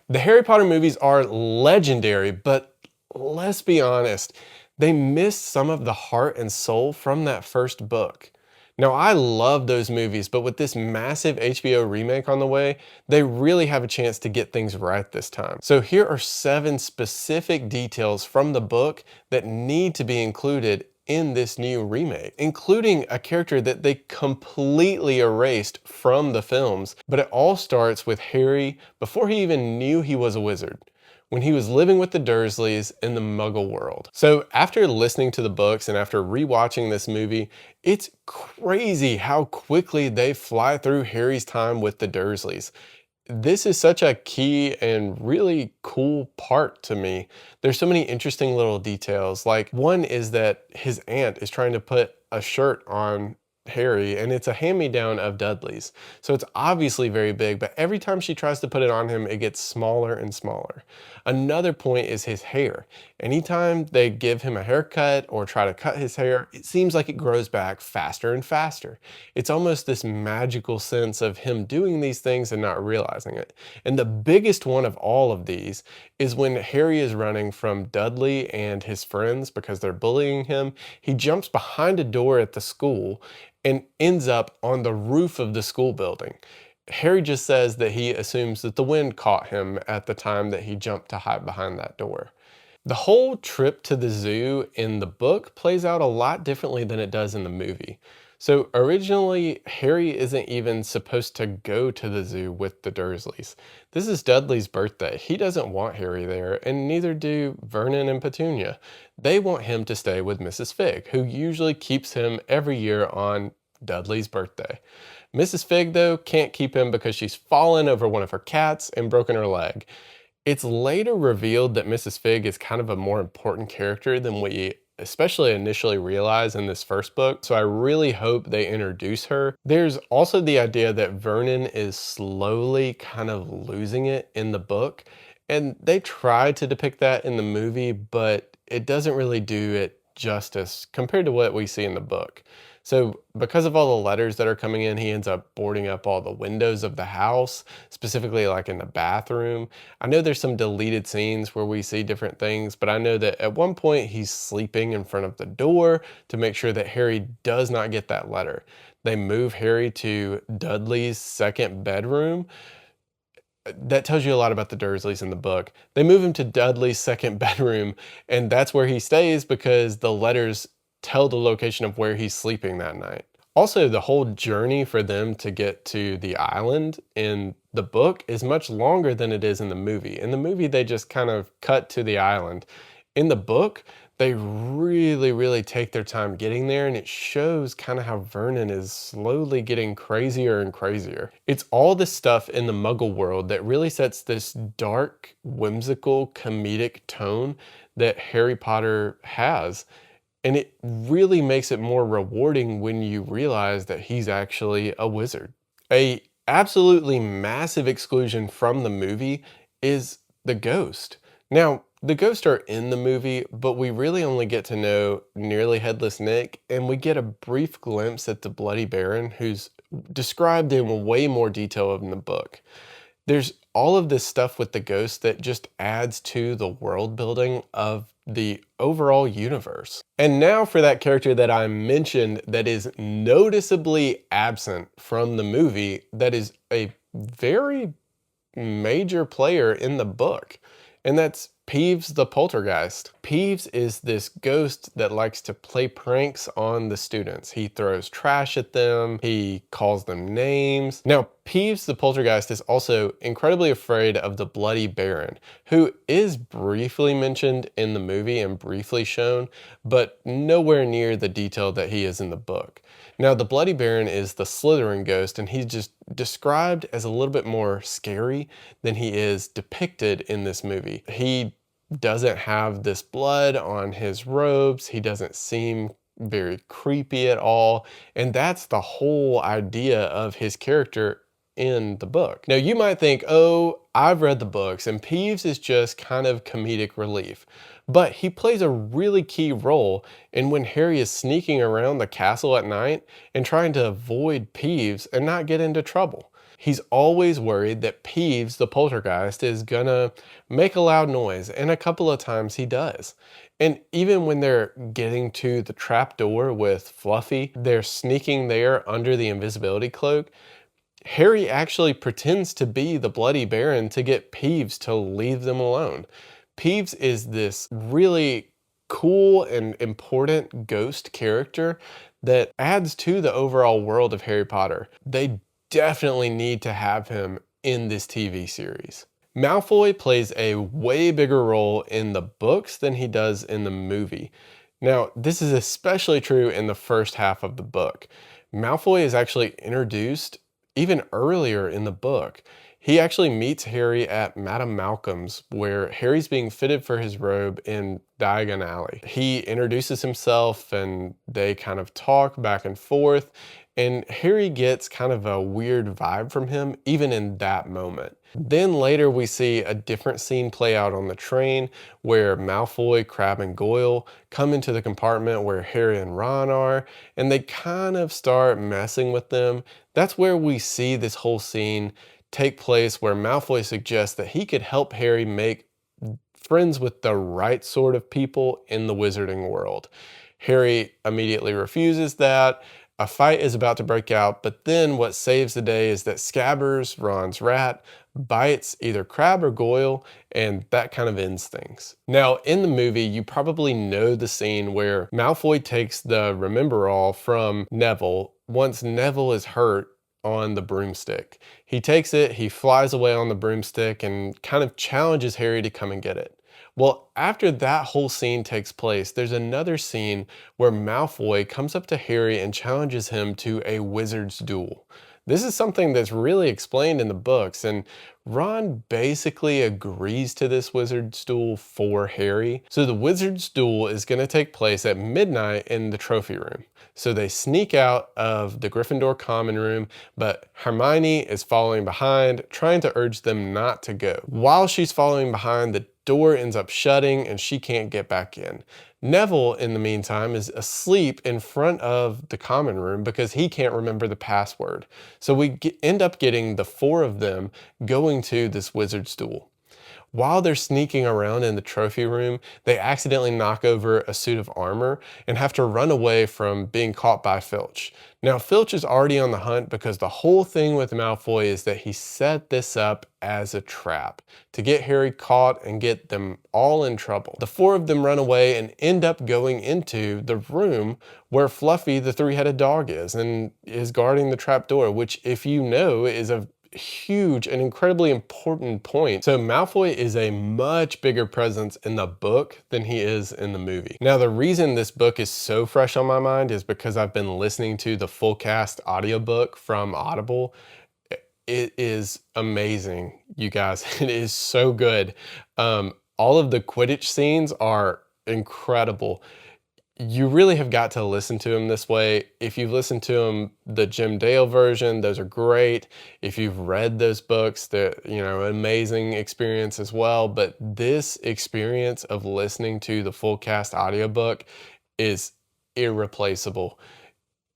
The Harry Potter movies are legendary, but let's be honest, they missed some of the heart and soul from that first book. Now, I love those movies, but with this massive HBO remake on the way, they really have a chance to get things right this time. So here are 7 specific details from the book that need to be included in this new remake, including a character that they completely erased from the films. But it all starts with Harry before he even knew he was a wizard, when he was living with the Dursleys in the Muggle world. So after listening to the books and after rewatching this movie, it's crazy how quickly they fly through Harry's time with the Dursleys. This is such a key and really cool part to me. There's so many interesting little details. Like, one is that his aunt is trying to put a shirt on Harry, and it's a hand-me-down of Dudley's. So it's obviously very big, but every time she tries to put it on him, it gets smaller and smaller. Another point is his hair. Anytime they give him a haircut or try to cut his hair, it seems like it grows back faster and faster. It's almost this magical sense of him doing these things and not realizing it. And the biggest one of all of these is when Harry is running from Dudley and his friends because they're bullying him. He jumps behind a door at the school and ends up on the roof of the school building. Harry just says that he assumes that the wind caught him at the time that he jumped to hide behind that door. The whole trip to the zoo in the book plays out a lot differently than it does in the movie. So originally, Harry isn't even supposed to go to the zoo with the Dursleys. This is Dudley's birthday. He doesn't want Harry there, and neither do Vernon and Petunia. They want him to stay with Mrs. Fig, who usually keeps him every year on Dudley's birthday. Mrs. Fig, though, can't keep him because she's fallen over one of her cats and broken her leg. It's later revealed that Mrs. Fig is kind of a more important character than we especially initially realize in this first book, so I really hope they introduce her. There's also the idea that Vernon is slowly kind of losing it in the book, and they try to depict that in the movie, but it doesn't really do it justice compared to what we see in the book. So because of all the letters that are coming in, he ends up boarding up all the windows of the house, specifically like in the bathroom. I know there's some deleted scenes where we see different things, but I know that at one point he's sleeping in front of the door to make sure that Harry does not get that letter. They move Harry to Dudley's second bedroom. That tells you a lot about the Dursleys in the book. They move him to Dudley's second bedroom, and that's where he stays because the letters tell the location of where he's sleeping that night. Also, the whole journey for them to get to the island in the book is much longer than it is in the movie. In the movie, they just kind of cut to the island. In the book, they really take their time getting there, and it shows kind of how Vernon is slowly getting crazier and crazier. It's all this stuff in the Muggle world that really sets this dark, whimsical, comedic tone that Harry Potter has. And it really makes it more rewarding when you realize that he's actually a wizard. A absolutely massive exclusion from the movie is the ghost. Now, the ghosts are in the movie, but we really only get to know Nearly Headless Nick, and we get a brief glimpse at the Bloody Baron, who's described in way more detail in the book. There's all of this stuff with the ghost that just adds to the world building of the overall universe. And now for that character that I mentioned that is noticeably absent from the movie, that is a very major player in the book, and that's Peeves the poltergeist. Peeves is this ghost that likes to play pranks on the students. He throws trash at them, he calls them names. Now, Peeves the poltergeist is also incredibly afraid of the Bloody Baron, who is briefly mentioned in the movie and briefly shown, but nowhere near the detail that he is in the book. Now, the Bloody Baron is the Slytherin ghost, and he's just described as a little bit more scary than he is depicted in this movie. He doesn't have this blood on his robes. He doesn't seem very creepy at all. And that's the whole idea of his character in the book. Now, you might think, oh, I've read the books and Peeves is just kind of comedic relief. But he plays a really key role in when Harry is sneaking around the castle at night and trying to avoid Peeves and not get into trouble. He's always worried that Peeves, the poltergeist, is gonna make a loud noise, and a couple of times he does. And even when they're getting to the trap door with Fluffy, they're sneaking there under the invisibility cloak. Harry actually pretends to be the Bloody Baron to get Peeves to leave them alone. Peeves is this really cool and important ghost character that adds to the overall world of Harry Potter. They definitely need to have him in this TV series. Malfoy plays a way bigger role in the books than he does in the movie. Now, this is especially true in the first half of the book. Malfoy is actually introduced even earlier in the book. He actually meets Harry at Madame Malcolm's, where Harry's being fitted for his robe in Diagon Alley. He introduces himself and they kind of talk back and forth, and Harry gets kind of a weird vibe from him even in that moment. Then later we see a different scene play out on the train where Malfoy, Crabbe, and Goyle come into the compartment where Harry and Ron are, and they kind of start messing with them. That's where we see this whole scene take place where Malfoy suggests that he could help Harry make friends with the right sort of people in the wizarding world. Harry immediately refuses that. A fight is about to break out, but then what saves the day is that Scabbers, Ron's rat, bites either Crabbe or Goyle, and that kind of ends things. Now, in the movie, you probably know the scene where Malfoy takes the Remember-All from Neville once Neville is hurt on the broomstick. He takes it, he flies away on the broomstick, and kind of challenges Harry to come and get it. Well, after that whole scene takes place, there's another scene where Malfoy comes up to Harry and challenges him to a wizard's duel. This is something that's really explained in the books, and Ron basically agrees to this wizard's duel for Harry. So the wizard's duel is going to take place at midnight in the trophy room. So they sneak out of the Gryffindor common room, but Hermione is following behind, trying to urge them not to go. While she's following behind, the door ends up shutting and she can't get back in. Neville, in the meantime, is asleep in front of the common room because he can't remember the password. So we end up getting the four of them going to this wizard's duel. While they're sneaking around in the trophy room, they accidentally knock over a suit of armor and have to run away from being caught by Filch. Now, Filch is already on the hunt because the whole thing with Malfoy is that he set this up as a trap to get Harry caught and get them all in trouble. The four of them run away and end up going into the room where Fluffy, the three-headed dog, is and is guarding the trap door, which, if you know, is a huge and incredibly important point. So Malfoy is a much bigger presence in the book than he is in the movie. Now, the reason this book is so fresh on my mind is because I've been listening to the full cast audiobook from Audible. It is amazing, you guys. It is so good. All of the Quidditch scenes are incredible. You really have got to listen to him this way. If you've listened to him, the Jim Dale version, those are great. If you've read those books, they're, an amazing experience as well. But this experience of listening to the full cast audiobook is irreplaceable.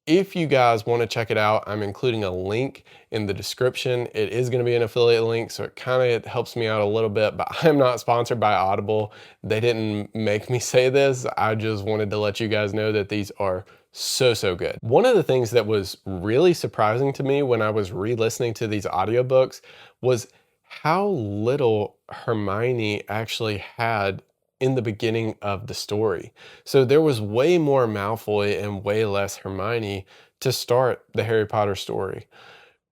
If you guys want to check it out, I'm including a link in the description. It is going to be an affiliate link, so it kind of helps me out a little bit, but I'm not sponsored by Audible. They didn't make me say this. I just wanted to let you guys know that these are so good. One of the things that was really surprising to me when I was re-listening to these audiobooks was how little Hermione actually had in the beginning of the story. So there was way more Malfoy and way less Hermione to start the Harry Potter story.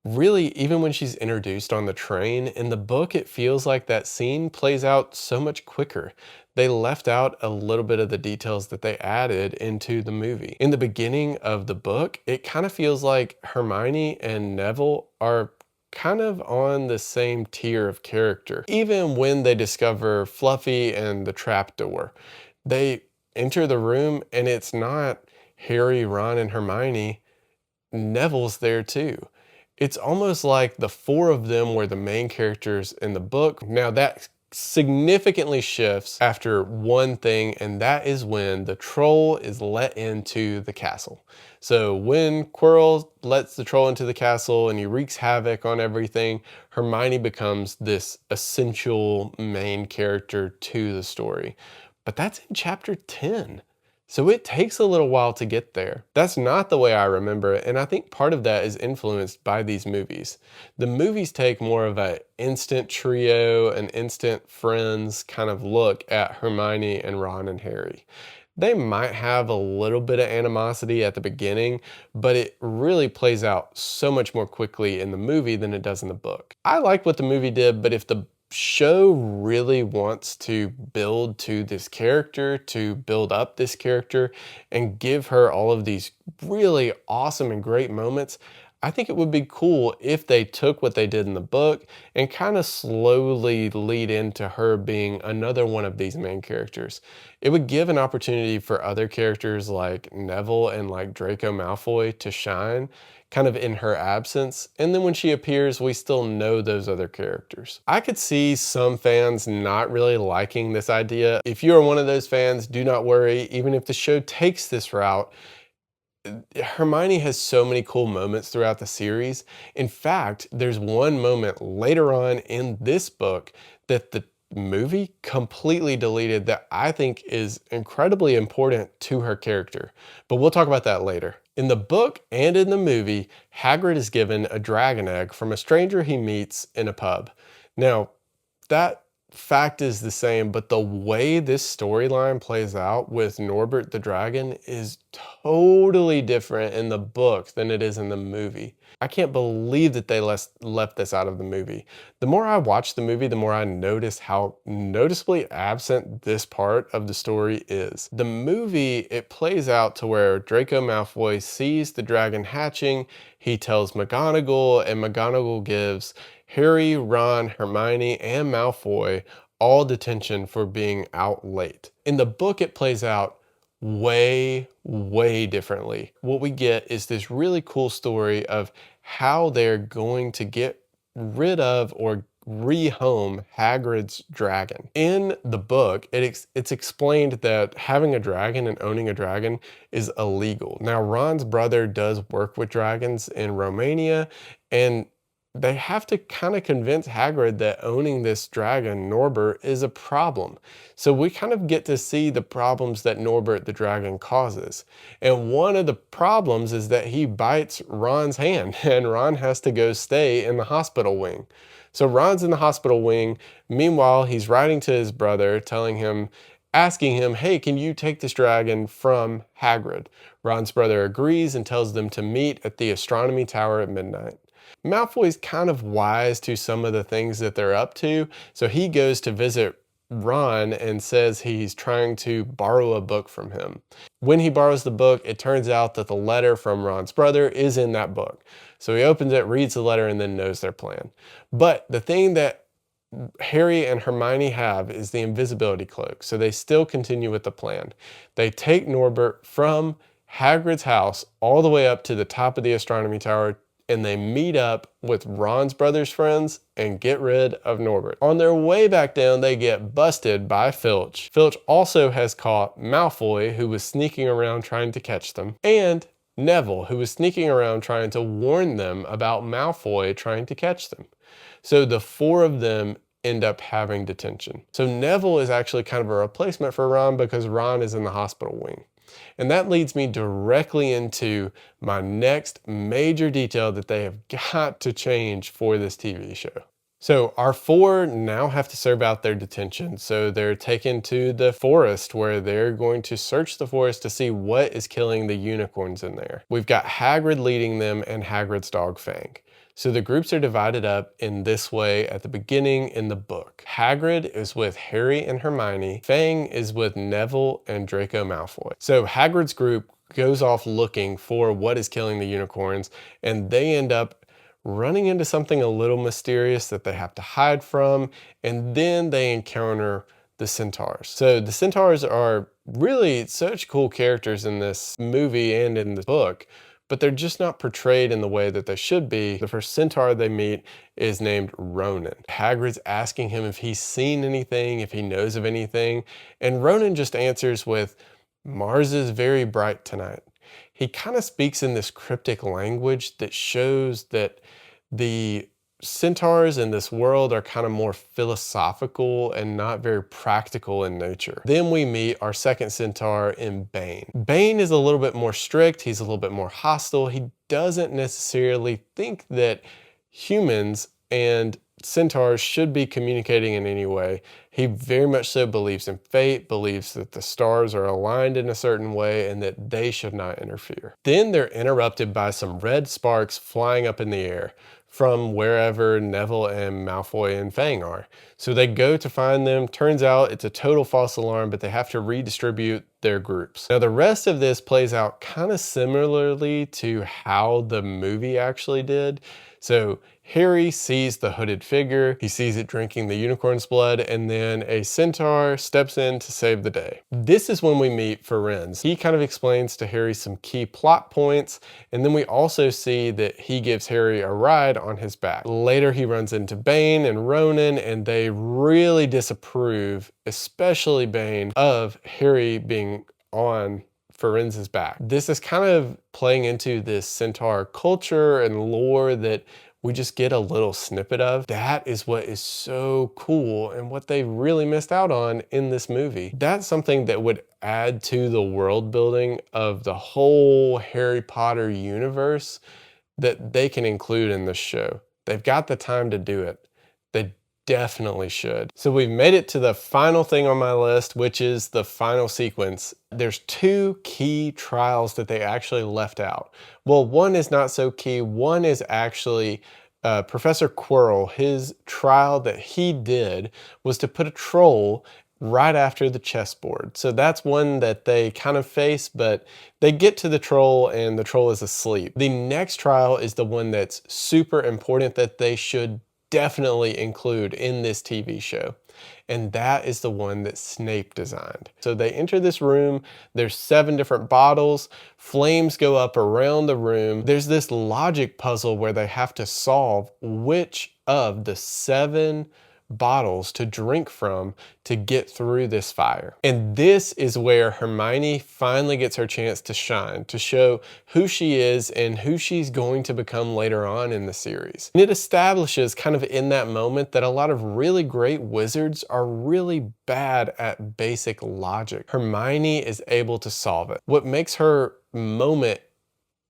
Really, even when she's introduced on the train, in the book it feels like that scene plays out so much quicker. They left out a little bit of the details that they added into the movie. In the beginning of the book, it kind of feels like Hermione and Neville are kind of on the same tier of character. Even when they discover Fluffy and the trapdoor, they enter the room and it's not Harry, Ron, and Hermione. Neville's there too. It's almost like the four of them were the main characters in the book. Now that significantly shifts after one thing, and that is when the troll is let into the castle. So when Quirrell lets the troll into the castle and he wreaks havoc on everything, Hermione becomes this essential main character to the story. But that's in chapter 10. So it takes a little while to get there. That's not the way I remember it, and I think part of that is influenced by these movies. The movies take more of an instant trio, an instant friends kind of look at Hermione and Ron and Harry. They might have a little bit of animosity at the beginning, but it really plays out so much more quickly in the movie than it does in the book. I like what the movie did, but if the show really wants to build to this character, to build up this character, and give her all of these really awesome and great moments, I think it would be cool if they took what they did in the book and kind of slowly lead into her being another one of these main characters. It would give an opportunity for other characters like Neville and like Draco Malfoy to shine kind of in her absence, and then when she appears, we still know those other characters. I could see some fans not really liking this idea. If you are one of those fans, do not worry. Even if the show takes this route, Hermione has so many cool moments throughout the series. In fact, there's one moment later on in this book that the movie completely deleted that I think is incredibly important to her character. But we'll talk about that later. In the book and in the movie, Hagrid is given a dragon egg from a stranger he meets in a pub. Now, that fact is the same, but the way this storyline plays out with Norbert the dragon is totally different in the book than it is in the movie. I can't believe that they left this out of the movie. The more I watch the movie, the more I notice how noticeably absent this part of the story is. The movie, it plays out to where Draco Malfoy sees the dragon hatching, he tells McGonagall, and McGonagall gives Harry, Ron, Hermione, and Malfoy all detention for being out late. In the book, it plays out way differently. What we get is this really cool story of how they're going to get rid of or rehome Hagrid's dragon. In the book, it's explained that having a dragon and owning a dragon is illegal. Now, Ron's brother does work with dragons in Romania, and they have to kind of convince Hagrid that owning this dragon, Norbert, is a problem. So we kind of get to see the problems that Norbert the dragon causes. And one of the problems is that he bites Ron's hand, and Ron has to go stay in the hospital wing. So Ron's in the hospital wing. Meanwhile, he's writing to his brother, asking him, hey, can you take this dragon from Hagrid? Ron's brother agrees and tells them to meet at the astronomy tower at midnight. Malfoy's kind of wise to some of the things that they're up to, so he goes to visit Ron and says he's trying to borrow a book from him. When he borrows the book, it turns out that the letter from Ron's brother is in that book. So he opens it, reads the letter, and then knows their plan. But the thing that Harry and Hermione have is the invisibility cloak, so they still continue with the plan. They take Norbert from Hagrid's house all the way up to the top of the astronomy tower, and they meet up with Ron's brother's friends and get rid of Norbert. On their way back down, they get busted by Filch. Filch also has caught Malfoy, who was sneaking around trying to catch them, and Neville, who was sneaking around trying to warn them about Malfoy trying to catch them. So the four of them end up having detention. So Neville is actually kind of a replacement for Ron because Ron is in the hospital wing. And that leads me directly into my next major detail that they have got to change for this TV show. So our four now have to serve out their detention. So they're taken to the forest where they're going to search the forest to see what is killing the unicorns in there. We've got Hagrid leading them and Hagrid's dog Fang. So the groups are divided up in this way at the beginning in the book. Hagrid is with Harry and Hermione. Fang is with Neville and Draco Malfoy. So Hagrid's group goes off looking for what is killing the unicorns, and they end up running into something a little mysterious that they have to hide from, and then they encounter the centaurs. So the centaurs are really such cool characters in this movie and in the book, but they're just not portrayed in the way that they should be. The first centaur they meet is named Ronan. Hagrid's asking him if he's seen anything, if he knows of anything, and Ronan just answers with, "Mars is very bright tonight." He kind of speaks in this cryptic language that shows that the centaurs in this world are kind of more philosophical and not very practical in nature. Then we meet our second centaur in Bane. Bane is a little bit more strict. He's a little bit more hostile. He doesn't necessarily think that humans and centaurs should be communicating in any way. He very much so believes in fate, believes that the stars are aligned in a certain way and that they should not interfere. Then they're interrupted by some red sparks flying up in the air from wherever Neville and Malfoy and Fang are. So they go to find them. Turns out it's a total false alarm, but they have to redistribute their groups. Now the rest of this plays out kind of similarly to how the movie actually did. So Harry sees the hooded figure, he sees it drinking the unicorn's blood, and then a centaur steps in to save the day. This is when we meet Firenze. He kind of explains to Harry some key plot points, and then we also see that he gives Harry a ride on his back. Later he runs into Bane and Ronan, and they really disapprove, especially Bane, of Harry being on Firenze's back. This is kind of playing into this centaur culture and lore that we just get a little snippet of. That is what is so cool and what they really missed out on in this movie. That's something that would add to the world building of the whole Harry Potter universe that they can include in this show. They've got the time to do it. They definitely should. So we've made it to the final thing on my list, which is the final sequence. There's two key trials that they actually left out. Well, one is not so key. One is actually Professor Quirrell. His trial that he did was to put a troll right after the chessboard. So that's one that they kind of face, but they get to the troll and the troll is asleep. The next trial is the one that's super important that they should definitely include in this TV show. And that is the one that Snape designed. So they enter this room, there's 7 different bottles, flames go up around the room. There's this logic puzzle where they have to solve which of the 7 bottles to drink from to get through this fire. And this is where Hermione finally gets her chance to shine, to show who she is and who she's going to become later on in the series. And it establishes kind of in that moment that a lot of really great wizards are really bad at basic logic. Hermione is able to solve it. What makes her moment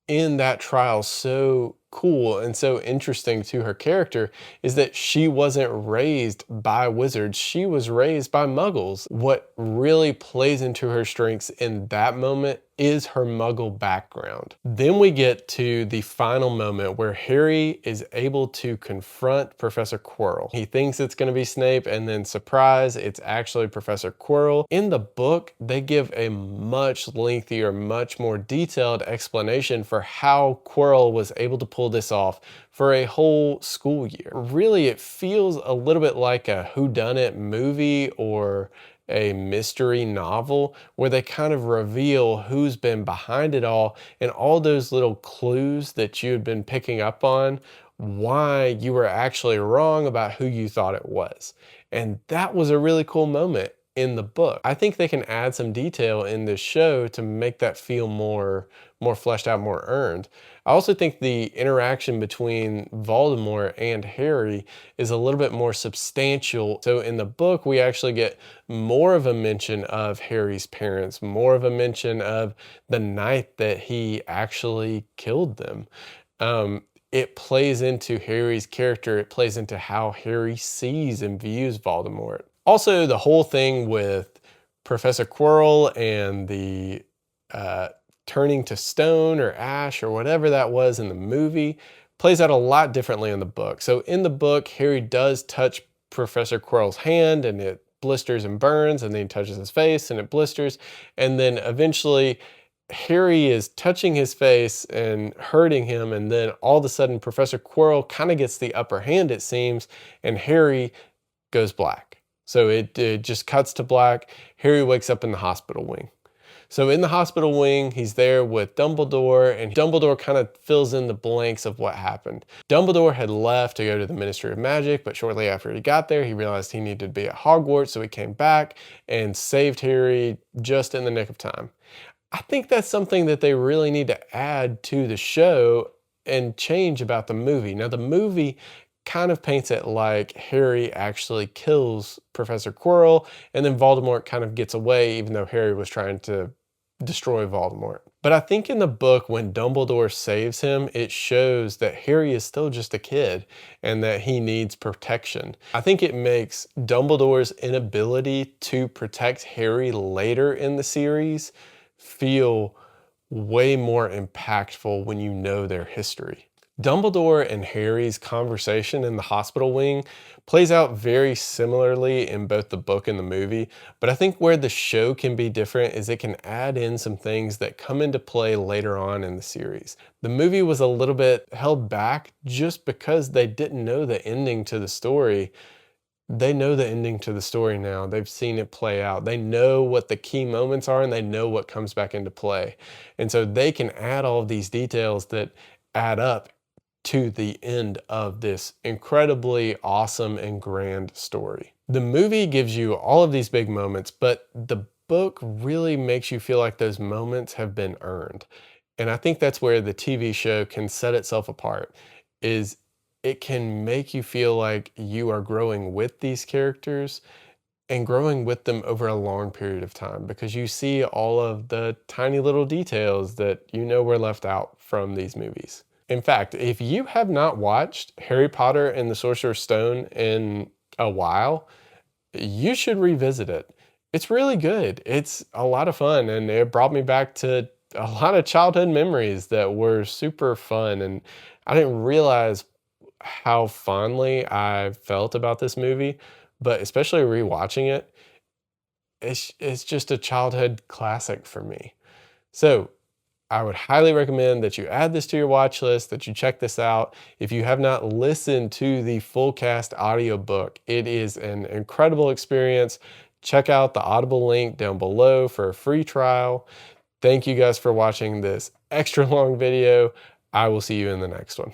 in that trial so cool and so interesting to her character is that she wasn't raised by wizards. She was raised by muggles. What really plays into her strengths in that moment is her muggle background. Then we get to the final moment where Harry is able to confront Professor Quirrell. He thinks it's going to be Snape, and then surprise, it's actually Professor Quirrell. In the book, they give a much lengthier, much more detailed explanation for how Quirrell was able to pull this off for a whole school year. Really, it feels a little bit like a whodunit movie or a mystery novel where they kind of reveal who's been behind it all and all those little clues that you had been picking up on, why you were actually wrong about who you thought it was. And that was a really cool moment in the book. I think they can add some detail in this show to make that feel more fleshed out, more earned. I also think the interaction between Voldemort and Harry is a little bit more substantial. So in the book, we actually get more of a mention of Harry's parents, more of a mention of the night that he actually killed them. It plays into Harry's character. It plays into how Harry sees and views Voldemort. Also, the whole thing with Professor Quirrell and the turning to stone or ash or whatever that was in the movie plays out a lot differently in the book. So in the book, Harry does touch Professor Quirrell's hand and it blisters and burns, and then he touches his face and it blisters. And then eventually Harry is touching his face and hurting him, and then all of a sudden Professor Quirrell kind of gets the upper hand, it seems, and Harry goes black. So it just cuts to black. Harry wakes up in the hospital wing. So in the hospital wing, he's there with Dumbledore, and Dumbledore kind of fills in the blanks of what happened. Dumbledore had left to go to the Ministry of Magic, but shortly after he got there, he realized he needed to be at Hogwarts, so he came back and saved Harry just in the nick of time. I think that's something that they really need to add to the show and change about the movie. Now, the movie kind of paints it like Harry actually kills Professor Quirrell, and then Voldemort kind of gets away, even though Harry was trying to destroy Voldemort. But I think in the book, when Dumbledore saves him, it shows that Harry is still just a kid and that he needs protection. I think it makes Dumbledore's inability to protect Harry later in the series feel way more impactful when you know their history. Dumbledore and Harry's conversation in the hospital wing plays out very similarly in both the book and the movie, but I think where the show can be different is it can add in some things that come into play later on in the series. The movie was a little bit held back just because they didn't know the ending to the story. They know the ending to the story now. They've seen it play out. They know what the key moments are, and they know what comes back into play. And so they can add all of these details that add up to the end of this incredibly awesome and grand story. The movie gives you all of these big moments, but the book really makes you feel like those moments have been earned. And I think that's where the TV show can set itself apart, is it can make you feel like you are growing with these characters and growing with them over a long period of time, because you see all of the tiny little details that you know were left out from these movies. In fact, if you have not watched Harry Potter and the Sorcerer's Stone in a while, you should revisit it. It's really good. It's a lot of fun, and it brought me back to a lot of childhood memories that were super fun, and I didn't realize how fondly I felt about this movie, but especially rewatching it, it's just a childhood classic for me. So I would highly recommend that you add this to your watch list, that you check this out. If you have not listened to the full cast audiobook, it is an incredible experience. Check out the Audible link down below for a free trial. Thank you guys for watching this extra long video. I will see you in the next one.